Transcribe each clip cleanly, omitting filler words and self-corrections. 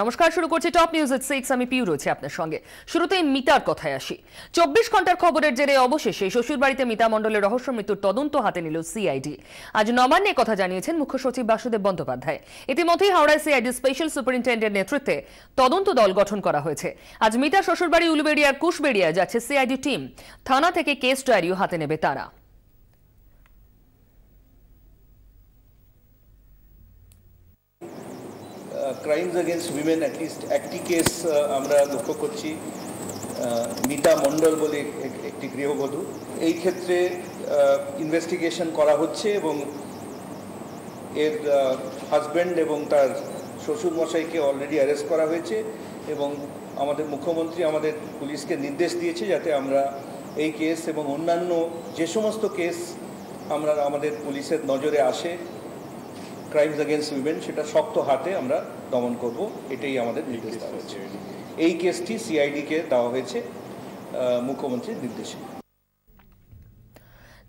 নমস্কার, শুরু করছি টপ নিউজ এট 6। আমি পিউ রয়েছে আপনার সঙ্গে। শুরুতেই মিতার কথায় আসি। 24 ঘন্টার খবরের জেরে অবশেষে শ্বশুরবাড়িতে মিতা মণ্ডলের রহস্য মৃত্যুর তদন্ত হাতে নিল সিআইডি। আজ নবান্নে কথা জানিয়েছেন মুখ্য সচিব বাসুদেব বন্দ্যোপাধ্যায়। ইতিমধ্যেই হাওড়ায় সিআইডি স্পেশাল সুপারিনটেন্ডেন্টের নেতৃত্বে তদন্ত দল গঠন করা হয়েছে। আজ মিতার শ্বশুরবাড়ি উলুবেড়িয়ার কুশবেড়িয়ায় যাচ্ছে সিআইডি টিম। থানা থেকে কেস ডায়েরিও হাতে নেবে তারা। ক্রাইমস এগেনস্ট উইমেন অ্যাটলিস্ট একটি কেস আমরা লক্ষ্য করছি, মিতা মণ্ডল বলে একটি গৃহবধূ। এই ক্ষেত্রে ইনভেস্টিগেশন করা হচ্ছে এবং এর হাজব্যান্ড এবং তার শ্বশুরমশাইকে অলরেডি অ্যারেস্ট করা হয়েছে এবং আমাদের মুখ্যমন্ত্রী আমাদের পুলিশকে নির্দেশ দিয়েছে যাতে আমরা এই কেস এবং অন্যান্য যে সমস্ত কেস আমাদের পুলিশের নজরে আসে ক্রাইমস এগেনস্ট উইমেন, সেটা শক্ত হাতে আমরা দমন করব, এটাই আমাদের নির্দেশ দেওয়া হয়েছে। এই কেসটি সিআইডিকে দেওয়া হয়েছে মুখ্যমন্ত্রীর নির্দেশে।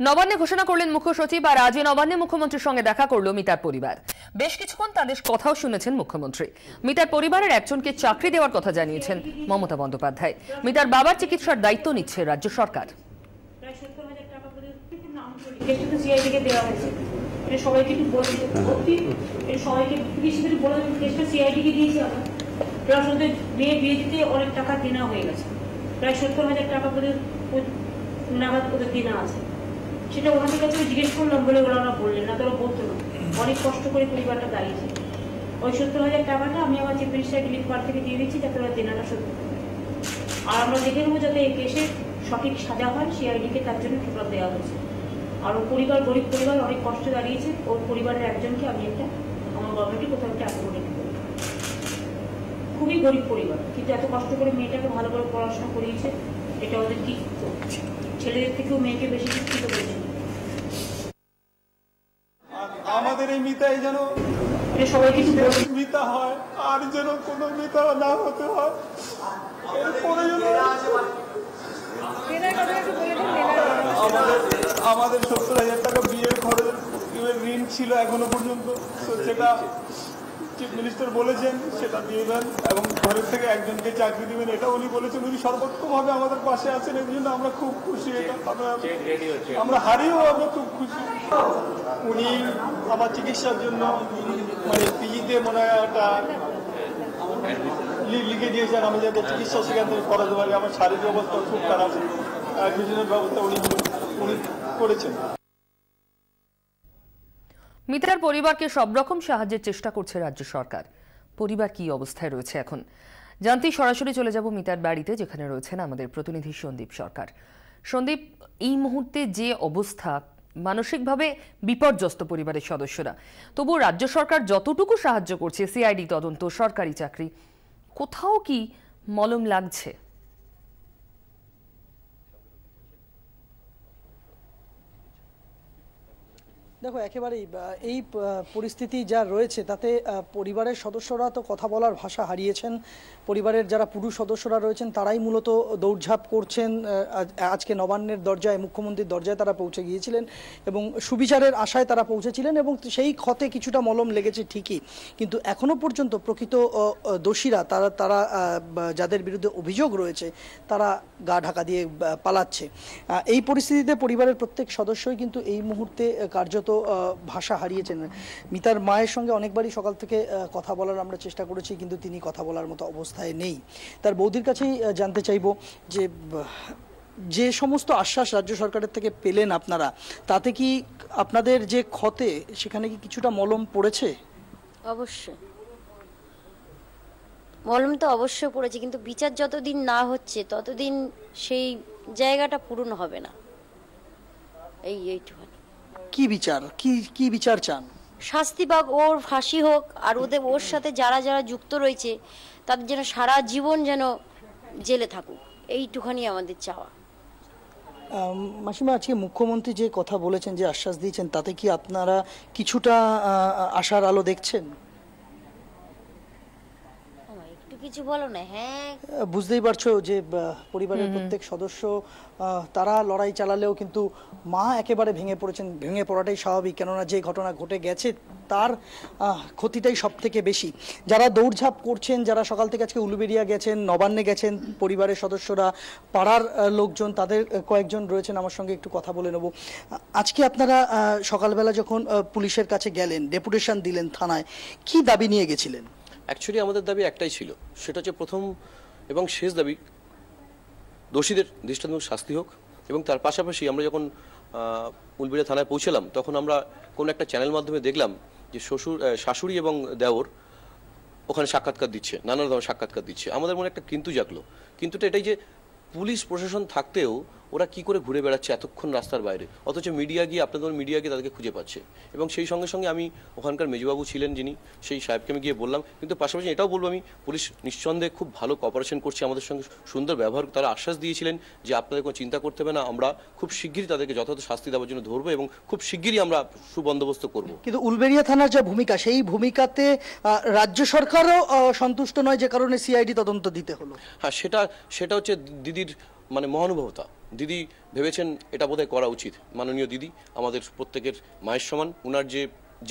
নবান্নে ঘোষণা করলেন মুখ্য সচিব। আর আজই নবান্নে মুখ্যমন্ত্রীর সঙ্গে দেখা করলো মিতার পরিবার। বেশ কিছুক্ষণ তাদের কথাও শুনেছেন মুখ্যমন্ত্রী। মিতার পরিবারের একজনকে চাকরি দেওয়ার কথা জানিয়েছেন মমতা বন্দ্যোপাধ্যায়। মিতার বাবার চিকিৎসার দায়িত্ব নিচ্ছে রাজ্য সরকার। সবাইকে একটু বলছি, সবাইকে বলে কেসটা সিআইডিকে দিয়েছি আমরা। প্লাস ওদের বিয়ে দিতে অনেক টাকা দেনা হয়ে গেছে, প্রায় 70,000 টাকা করে নাগাদ ওদের দেনা আছে। সেটা ওনাদের কাছে জিজ্ঞেস করলাম বলে ওরা বললেন না, তারা বলতো না। অনেক কষ্ট করে পরিবারটা দাঁড়িয়েছে। ওই 70,000 টাকাটা আমি আমার চিফ মিনিস্টার রিলিফ ফান্ড থেকে দিয়ে দিচ্ছি যাতে ওরা দেনাটা শোধ করতে পারে। আর আমরা দেখে নেবো যাতে এই কেসে সঠিক সাজা হয়, সিআইডিকে তার জন্য খেতাব দেওয়া হয়েছে। আর ওর পরিবার গরিব পরিবার, অনেক কষ্ট দাঁড়িয়েছে। ওর পরিবারের একজনকে আমি একটা আমার গভর্নমেন্টে কোথাও একটা অ্যাকোমোডেট করি। খুবই গরিব পরিবার, কিন্তু এত কষ্ট করে মেয়েটাকে ভালো করে পড়াশোনা করিয়েছে, এটা ওদের কি ছেলেদের থেকেও মেয়েকে বেশি শিক্ষিত করেছে। আমাদের এই মিতাই যেন সবাই কিছু মিতা হয়, আর যেন কোনো মিতা না হতে হয়। এরপরে আমাদের 70,000 টাকা বিয়ের খরচের ঋণ ছিল এখনো পর্যন্ত, সেটা চিফ মিনিস্টার বলেছেন সেটা দিবেন এবং ঘরের থেকে একজনকে চাকরি দিবেন, এটা উনি বলেছেন। উনি সর্বোত্তমভাবে আমাদের পাশে আছেন, এই জন্য আমরা খুব খুশি। এটা আমরা হারিয়েও আমরা খুব খুশি। উনি আমার চিকিৎসার জন্য মানে পিজিতে মনে হয় একটা লিখে দিয়েছেন, আমি যাতে চিকিৎসা সেখান থেকে করাতে পারি। আমার শারীরিক অবস্থা খুব খারাপ, দুজনের ব্যবস্থা উনি করেছেন। মিতার পরিবারকে সব রকম সাহায্যের চেষ্টা করছে রাজ্য সরকার। পরিবার কি অবস্থায় রয়েছে এখন জানতেই সরাসরি চলে যাব মিতার বাড়িতে, যেখানে রয়েছেন আমাদের প্রতিনিধি সন্দীপ সরকার। সন্দীপ, এই মুহূর্তে যে অবস্থা, মানসিকভাবে বিপর্যস্ত পরিবারের সদস্যরা, তবু রাজ্য সরকার যতটুকু সাহায্য করছে, সিআইডি তদন্ত, সরকারি চাকরি, কোথাও কি মলম লাগছে? দেখো, একেবারেই এই পরিস্থিতি যা রয়েছে তাতে পরিবারের সদস্যরা তো কথা বলার ভাষা হারিয়েছেন। পরিবারের যারা পুরুষ সদস্যরা রয়েছেন তারাই মূলত দৌড়ঝাঁপ করছেন। আজকে নবান্নের দরজায়, মুখ্যমন্ত্রীর দরজায় তারা পৌঁছে গিয়েছিলেন এবং সুবিচারের আশায় তারা পৌঁছেছিলেন এবং সেই ক্ষতে কিছুটা মলম লেগেছে ঠিকই, কিন্তু এখনো পর্যন্ত প্রকৃত দোষীরা তারা যাদের বিরুদ্ধে অভিযোগ রয়েছে তারা গা ঢাকা দিয়ে পালাচ্ছে। এই পরিস্থিতিতে পরিবারের প্রত্যেক সদস্যই কিন্তু এই মুহূর্তে কার্যত ভাষা হারিয়েছেন। মিতার মায়ের সঙ্গে অনেকবারই সকাল থেকে কথা বলার আমরা চেষ্টা করেছি, কিন্তু তিনি কথা বলার মতো অবস্থায় নেই। তার বৌদির কাছেই জানতে চাইব যে সমস্ত আশ্বাস রাজ্য সরকারের থেকে পেলেন আপনারা, তাতে কি আপনাদের যে ক্ষতে সেখানে কি কিছুটা মলম পড়েছে? অবশ্যই মলম তো অবশ্যই পড়েছে, কিন্তু বিচার যতদিন না হচ্ছে ততদিন সেই জায়গাটা পূরণ হবে না। এইটুকু কি বিচার, কি বিচার চান? শাস্তি পাক, ওর ফাঁসি হোক, আর ওর সাথে যারা যারা যুক্ত রয়েছে তাদের যেন সারা জীবন যেন জেলে থাকুক, এইটুখানি আমাদের চাওয়া। মাসিমা, আজকে মুখ্যমন্ত্রী যে কথা বলেছেন, যে আশ্বাস দিয়েছেন, তাতে কি আপনারা কিছুটা আশার আলো দেখছেন? একটু কিছু বলো না। হ্যাঁ, বুঝতেই পারছো যে পরিবারের প্রত্যেক সদস্য তারা লড়াই চালালেও কিন্তু মা একেবারে ভেঙে পড়েছেন। ভেঙে পড়াটাই স্বাভাবিক, কেননা যে ঘটনা ঘটে গেছে তার ক্ষতিটাই সব থেকে বেশি। যারা দৌড়ঝাঁপ করছেন, যারা সকাল থেকে আজকে উলুবেড়িয়া গেছেন, নবান্নে গেছেন, পরিবারের সদস্যরা, পাড়ার লোকজন, তাদের কয়েকজন রয়েছেন আমার সঙ্গে, একটু কথা বলে নেব। আজকে আপনারা সকালবেলা যখন পুলিশের কাছে গেলেন, ডেপুটেশন দিলেন থানায়, কি দাবি নিয়ে গেছিলেন? অ্যাকচুয়ালি আমাদের দাবি একটাই ছিল, সেটা হচ্ছে প্রথম এবং শেষ দাবি দোষীদের দৃষ্টান্তমূলক শাস্তি হোক। এবং তার পাশাপাশি আমরা যখন উলবেড়িয়া থানায় পৌঁছলাম তখন আমরা কোনো একটা চ্যানেল মাধ্যমে দেখলাম যে শাশুড়ি এবং দেওর ওখানে সাক্ষাৎকার দিচ্ছে, নানা রকম সাক্ষাৎকার দিচ্ছে। আমাদের মনে একটা কিন্তু জাগলো। কিন্তুটা এটাই যে পুলিশ প্রশাসন থাকতেও ওরা কি করে ঘুরে বেড়াচ্ছে এতক্ষণ রাস্তার বাইরে, অথচ মিডিয়া গিয়ে আপনাদের মিডিয়া গিয়ে তাদেরকে খুঁজে পাচ্ছে। এবং সেই সঙ্গে সঙ্গে আমি ওখানকার মেজবাবু ছিলেন যিনি, সেই সাহেবকে আমি গিয়ে বললাম। কিন্তু পাশাপাশি এটাও বলবো আমি, পুলিশ নিঃসন্দেহে খুব ভালো কপারেশন করছে আমাদের সঙ্গে, সুন্দর ব্যবহার। তারা আশ্বাস দিয়েছিলেন যে আপনাদের কোনো চিন্তা করতে হবে না, আমরা খুব শিগগিরই তাদেরকে যথাযথ শাস্তি দেওয়ার জন্য ধরবো এবং খুব শিগগিরই আমরা সুবন্দোবস্ত করব। কিন্তু উলবেড়িয়া থানার যে ভূমিকা, সেই ভূমিকাতে রাজ্য সরকারও সন্তুষ্ট নয়, যে কারণে সিআইডি তদন্ত দিতে হলো। হ্যাঁ, সেটা হচ্ছে দিদির মানে মহানুভবতা। দিদি ভেবেছেন এটা বোধহয় করা উচিত। মাননীয় দিদি আমাদের প্রত্যেকের মায়ের সমান। ওনার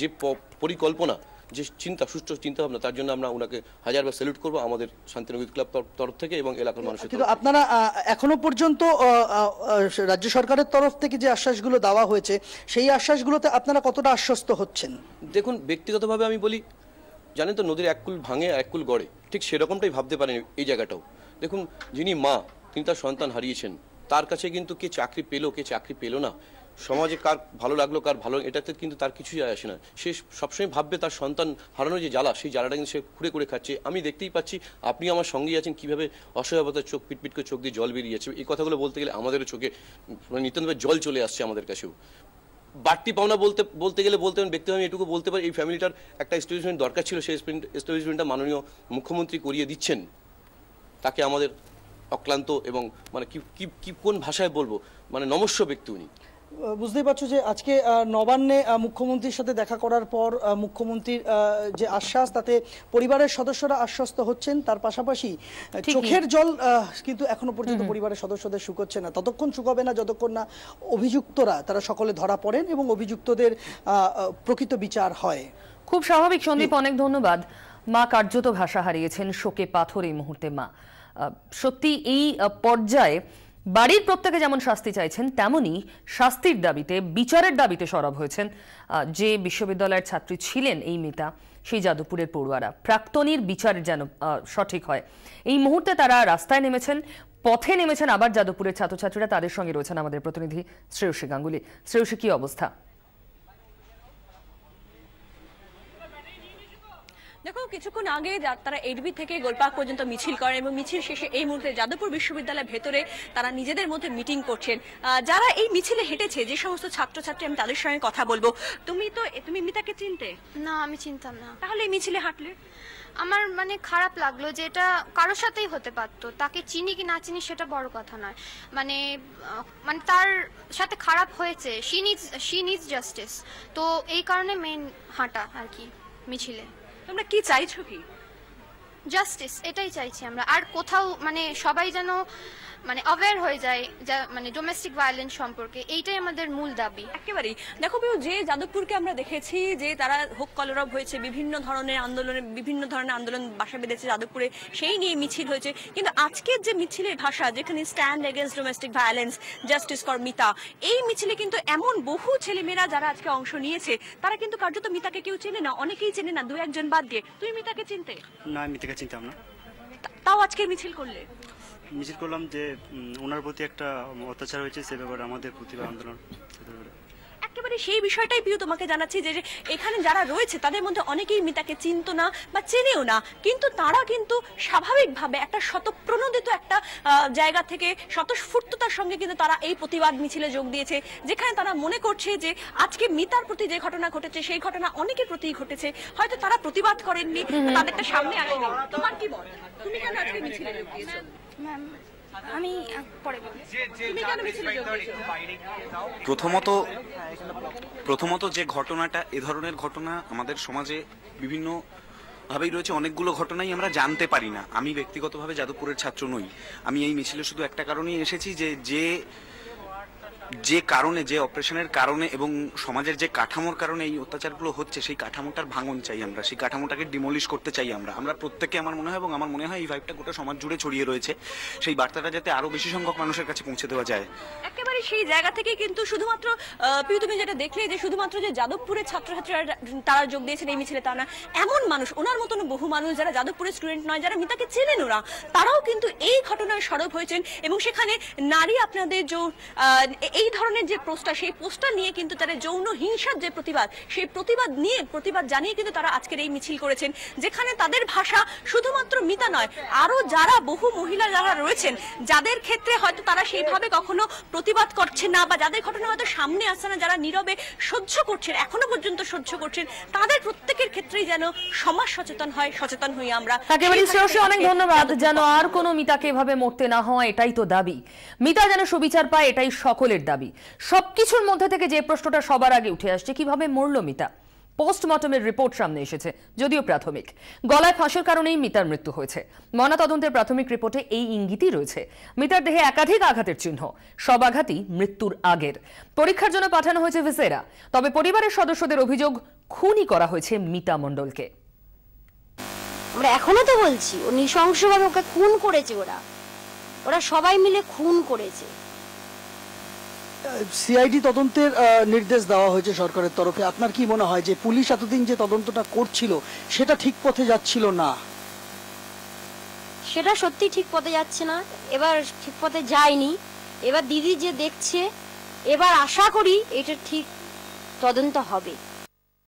যে পরিকল্পনা, যে চিন্তা, সুষ্ঠু চিন্তা ভাবনা, তার জন্য আমরা ওনাকে হাজারবার স্যালুট করবো আমাদের শান্তিনগর ক্লাব তরফ থেকে এবং এলাকার মানুষের। কিন্তু আপনারা এখনো পর্যন্ত রাজ্য সরকারের তরফ থেকে যে আশ্বাসগুলো দেওয়া হয়েছে, সেই আশ্বাসগুলোতে আপনারা কতটা আশ্বস্ত হচ্ছেন? দেখুন, ব্যক্তিগতভাবে আমি বলি, জানেন তো নদীর এক কুল ভাঙে এক কুল গড়ে, ঠিক সেরকমটাই ভাবতে পারেন এই জায়গাটাও। দেখুন, যিনি মা, তিনি তার সন্তান হারিয়েছেন, তার কাছে কিন্তু কে চাকরি পেলো কে চাকরি পেলো না, সমাজে কার ভালো লাগলো কার ভালো, এটাতে কিন্তু তার কিছুই যায় আসে না। সে সবসময় ভাববে তার সন্তান হারানোর যে জ্বালা, সেই জ্বালাটা কিন্তু সে খুঁড়ে করে খাচ্ছে। আমি দেখতেই পাচ্ছি, আপনি আমার সঙ্গেই আছেন, কীভাবে অসহায়তার চোখ পিটপিট করে চোখ দিয়ে জল বেরিয়ে যাচ্ছে। এই কথাগুলো বলতে গেলে আমাদেরও চোখে মানে নিতান্তভাবে জল চলে আসছে আমাদের কাছেও। বাড়তি পাওনা বলতে গেলে ব্যক্তিগত আমি এটুকু বলতে পারি, এই ফ্যামিলিটার একটা এস্টাবলিশমেন্ট দরকার ছিল, সেই এস্টাবলিশমেন্টটা মাননীয় মুখ্যমন্ত্রী করিয়ে দিচ্ছেন। তাকে আমাদের অক্লান্ত এবং মানে কি কোন ভাষায় বলবো, মানে নমস্য ব্যক্তি উনি। বুঝতেই পারছো যে আজকে নবান্নে মুখ্যমন্ত্রীর সাথে দেখা করার পর মুখ্যমন্ত্রীর যে আশ্বাস, তাতে পরিবারের সদস্যরা আশ্বস্ত হচ্ছেন। তার পাশাপাশি চোখের জল কিন্তু এখনো পর্যন্ত পরিবারের সদস্যদের শুকোচ্ছে না। ততক্ষণ শুকাবে না যতক্ষণ না অভিযুক্তরা তারা সকলে ধরা পড়েন এবং অভিযুক্তদের প্রকৃত বিচার হয়। খুব স্বাভাবিক সন্দীপ, অনেক ধন্যবাদ। মা কার্যত ভাষা হারিয়েছেন, শোকে পাথর এই মুহূর্তে মা। সত্যি এই পর্যায়ে বাড়ির প্রত্যেকে যেমন শাস্তি চাইছেন, তেমনি শাস্তির দাবিতে, বিচারের দাবিতে সরব হয়েছেন যে বিশ্ববিদ্যালয়ের ছাত্রী ছিলেন এই মিতা, সেই যাদবপুরের পড়ুয়ারা। প্রাক্তনীর বিচার যেন সঠিক হয়, এই মুহূর্তে তারা রাস্তায় নেমেছেন, পথে নেমেছেন আবার যাদবপুরের ছাত্রছাত্রীরা। তাদের সঙ্গে রয়েছেন আমাদের প্রতিনিধি শ্রেয়সী গাঙ্গুলি। শ্রেয়সী, কি অবস্থা? দেখো, কিছুক্ষণ আগে তারা এডবি থেকে গোলপার্ক পর্যন্ত মিছিল করেন এবং মিছিল শেষে এই মুহূর্তে যাদবপুর বিশ্ববিদ্যালয়ের ভেতরে তারা নিজেদের মধ্যে মিটিং করছেন। যারা এই মিছিলে হেঁটেছে, যে সমস্ত ছাত্রছাত্রী, আমি তাদের সঙ্গে কথা বলবো। তুমি মিতাকে চিনতে? না, আমি চিনতাম না। তাহলে এই মিছিলে হাঁটলে? আমার মানে খারাপ লাগলো যে এটা কারোর সাথেই হতে পারতো। তাকে চিনি কি না চিনি সেটা বড় কথা নয়, মানে তার সাথে খারাপ হয়েছে, শি নিডস জাস্টিস। তো এই কারণে মেন হাঁটা আর কি মিছিলে। তোমরা কি চাইছো? কি জাস্টিস, এটাই চাইছি আমরা। আর কোথাও মানে সবাই যেন মানে অ্যাওয়্যার হয়ে যায় মানে ডোমেস্টিক ভায়োলেন্স সম্পর্কে, এইটাই আমাদের মূল দাবি। একেবারেই। দেখো বিউ, যে যাদবপুরকে আমরা দেখেছি যে তারা হোক কলরব হয়েছে, বিভিন্ন ধরনের আন্দোলন বাসা বেঁধেছে যাদবপুরে, সেই নিয়ে মিছিল হয়েছে। কিন্তু আজকের যে মিছিলের ভাষা, যেখানে stand against domestic violence, justice for Mita, এই মিছিলে কিন্তু এমন বহু ছেলেমেয়েরা যারা আজকে অংশ নিয়েছে, তারা কিন্তু কার্যত মিতাকে কেউ চেনে না, অনেকেই চেনে না, দু একজন বাদ দিয়ে। তুমি মিতাকে চিনতে? না, মিতাকে চিনতাম না। তাও আজকে মিছিল করলাম যে ওনার প্রতি একটা অত্যাচার হয়েছে, সে ব্যাপারে আমাদের প্রতিবাদ আন্দোলন। একেবারে সেই বিষয়টাই প্রিয় তোমাকে জানাচ্ছি যে এখানে যারা রয়েছে তাদের মধ্যে অনেকেই মিতাকে চিনতো না বা চেনেও না, কিন্তু তারা কিন্তু স্বাভাবিকভাবে একটা স্বতঃপ্রণোদিত একটা জায়গা থেকে স্বতঃস্ফূর্ততার সঙ্গে কিন্তু তারা এই প্রতিবাদ মিছিলে যোগ দিয়েছে, যেখানে তারা মনে করছে যে আজকে মিতার প্রতি যে ঘটনা ঘটেছে সেই ঘটনা অনেকের প্রতি ঘটেছে। হয়তো তারা প্রতিবাদ করেননি, তাদেরটা সামনে আসেনি। তোমার কি মত? তুমি কেন আজকে মিছিলে যোগ দিয়েছো? আমি পরে বলবো। তুমি কেন মিছিলে যোগ দিয়েছো? প্রথমত যে ঘটনাটা, এ ধরনের ঘটনা আমাদের সমাজে বিভিন্ন ভাবেই রয়েছে, অনেকগুলো ঘটনাই আমরা জানতে পারি না। আমি ব্যক্তিগতভাবে যাদবপুরের ছাত্র নই, আমি এই মিছিলে শুধু একটা কারণেই এসেছি যে কারণে, যে অপারেশনের কারণে এবং সমাজের যে কাঠামোর কারণে এই অত্যাচারগুলো হচ্ছে, সেই কাঠামোটার ভাঙন চাই আমরা, সেই কাঠামোটাকে ডিমলিশ করতে চাই আমরা প্রত্যেকে, আমার মনে হয়, এবং আমার মনে হয় এই ভাইবটা গোটা সমাজ জুড়ে ছড়িয়ে রয়েছে, সেই বার্তাটা যাতে আরো বেশি সংখ্যক মানুষের কাছে পৌঁছে দেওয়া যায়। একেবারে সেই জায়গা থেকে কিন্তু শুধুমাত্র তুমি যেটা দেখলে যে শুধুমাত্র যে যাদবপুরের ছাত্রছাত্রীরা তারা যোগ দিয়েছেন এই মিছিলে তা না, এমন মানুষ, ওনার মতন বহু মানুষ যারা যাদবপুরের স্টুডেন্ট নয়, যারা মিতাকে চেনেন ওরা, তারাও কিন্তু এই ঘটনায় সরব হয়েছেন এবং সেখানে নারী আপনাদের এই ধরনের যে পোস্টার, সেই পোস্টার নিয়ে কিন্তু তারা যৌন হিংসার যে প্রতিবাদ, সেই প্রতিবাদ জানিয়ে কিন্তু তারা আজকের এই মিছিল করেছেন, যেখানে তাদের ভাষা শুধুমাত্র মিতা নয়, আরো যারা বহু মহিলা যারা রয়েছেন, যাদের ক্ষেত্রে হয়তো তারা সেইভাবে কখনো প্রতিবাদ করছেন না বা যাদের ঘটনা হয়তো সামনে আসছে না, যারা নীরবে সহ্য করছেন, এখনো পর্যন্ত সহ্য করছেন, তাদের প্রত্যেকের ক্ষেত্রেই যেন সমাজ সচেতন হই আমরা। একেবারে অনেক ধন্যবাদ। যেন আর কোনো মিতাকে এভাবে মরতে না হয়, এটাই তো দাবি। মিতা যেন সুবিচার পায়, এটাই সকলের দাবি। সবকিছুর মধ্যে থেকে যে প্রশ্নটা সবার আগে উঠে আসছে, কিভাবে মরল মিতা? পোস্টমর্টমের রিপোর্ট সামনে এসেছে, যদিও প্রাথমিক। গলায় ফাঁসের কারণেই মিতার মৃত্যু হয়েছে। ময়নাতদন্তের প্রাথমিক রিপোর্টে এই ইঙ্গিতই রয়েছে। মিতার দেহে একাধিক আঘাতের চিহ্ন, সব আঘাতই মৃত্যুর আগের। পরীক্ষার জন্য পাঠানো হয়েছে ভিসেরা। তবে পরিবারের সদস্যদের অভিযোগ, খুনই করা হয়েছে মিতা মণ্ডলকে। আমরা এখনো তো বলছি, ও নৃশংসভাবে ওকে খুন করেছে, ওরা সবাই মিলে খুন করেছে। সিআইডি তদন্তের নির্দেশ দেওয়া হয়েছে সরকারের তরফে। আপনার কি মনে হয় যে পুলিশ এতদিন যে তদন্তটা করছিল সেটা ঠিক পথে যাচ্ছিল না? সেটা সত্যি ঠিক পথে যাচ্ছে না, এবার ঠিক পথে যায়নি। এবার দিদি যে দেখছে, এবার আশা করি এটা ঠিক তদন্ত হবে।